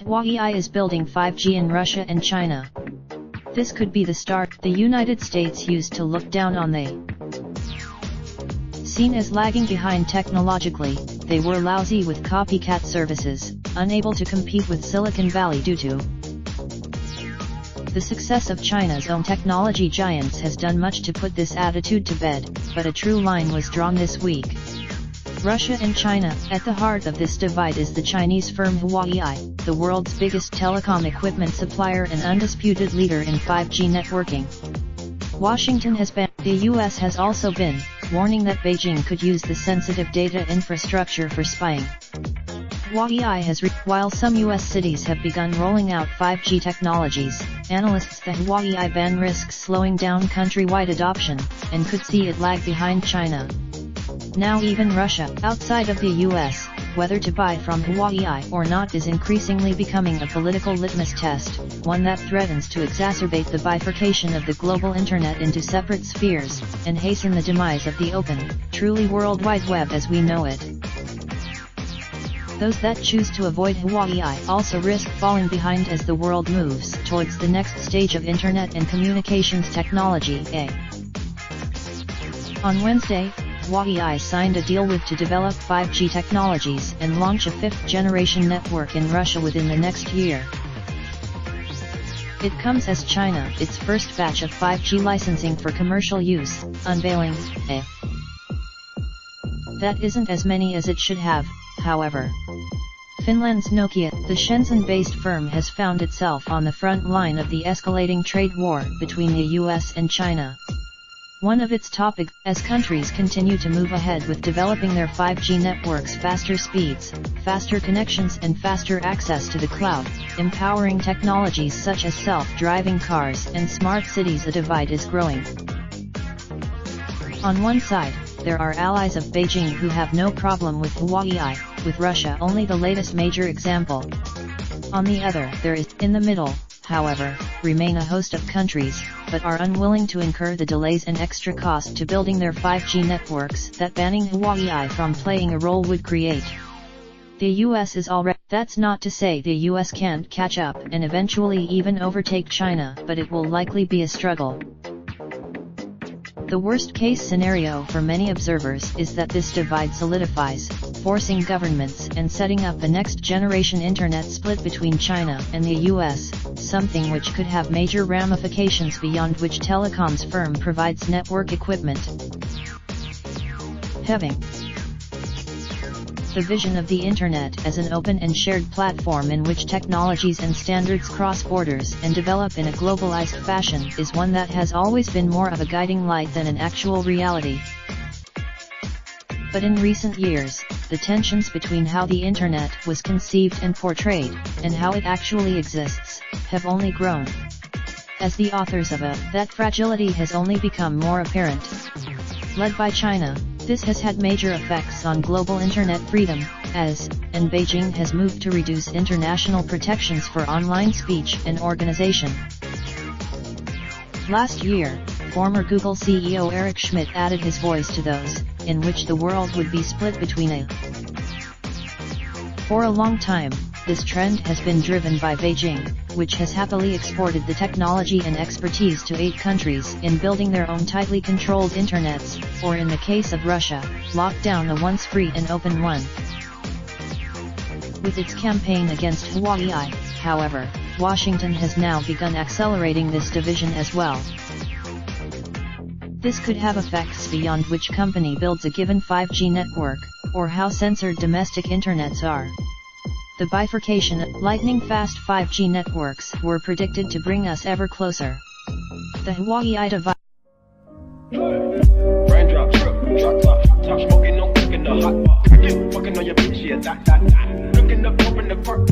Huawei is building 5G in Russia and China. This could be the start the United States used to look down on they. Seen as lagging behind technologically, they were lousy with copycat services, unable to compete with Silicon Valley due to the success of China's own technology giants has done much to put this attitude to bed, but a true line was drawn this week. Russia and China. At the heart of this divide is the Chinese firm Huawei, the world's biggest telecom equipment supplier and undisputed leader in 5G networking. Washington has been, the US has also been, warning that Beijing could use the sensitive data infrastructure for spying. Huawei has while some US cities have begun rolling out 5G technologies, analysts the Huawei ban risks slowing down countrywide adoption, and could see it lag behind China. Now even Russia, outside of the US, whether to buy from Huawei or not is increasingly becoming a political litmus test, one that threatens to exacerbate the bifurcation of the global internet into separate spheres, and hasten the demise of the open, truly World Wide Web as we know it. Those that choose to avoid Huawei also risk falling behind as the world moves towards the next stage of internet and communications technology. On Wednesday, Huawei signed a deal with to develop 5G technologies and launch a fifth-generation network in Russia within the next year. It comes as China, its first batch of 5G licensing for commercial use, unveiling. That isn't as many as it should have, however. Finland's Nokia, the Shenzhen-based firm, has found itself on the front line of the escalating trade war between the US and China. One of its topics, as countries continue to move ahead with developing their 5G networks, faster speeds, faster connections and faster access to the cloud, empowering technologies such as self-driving cars and smart cities. A divide is growing. On one side, there are allies of Beijing who have no problem with Huawei, with Russia only the latest major example. On the other, there is, in the middle, however, remain a host of countries, but are unwilling to incur the delays and extra cost to building their 5G networks that banning Huawei from playing a role would create. The US is already. That's not to say the US can't catch up and eventually even overtake China, but it will likely be a struggle. The worst-case scenario for many observers is that this divide solidifies, forcing governments and setting up a next-generation internet split between China and the US, something which could have major ramifications beyond which telecoms firm provides network equipment. Having the vision of the Internet as an open and shared platform in which technologies and standards cross borders and develop in a globalized fashion is one that has always been more of a guiding light than an actual reality. But in recent years, the tensions between how the Internet was conceived and portrayed, and how it actually exists, have only grown. As the authors of that fragility has only become more apparent. Led by China, this has had major effects on global internet freedom, and Beijing has moved to reduce international protections for online speech and organization. Last year, former Google CEO Eric Schmidt added his voice to those, in which the world would be split between For a long time, this trend has been driven by Beijing, which has happily exported the technology and expertise to 8 countries in building their own tightly controlled internets, or in the case of Russia, locked down the once free and open one. With its campaign against Huawei, however, Washington has now begun accelerating this division as well. This could have effects beyond which company builds a given 5G network, or how censored domestic internets are. The bifurcation of lightning-fast 5G networks were predicted to bring us ever closer. The Huawei divide. Raindrop, drop top, top smoking, no cooking the hot pot. Fucking on your bitch, yeah, that. Looking up, open the park,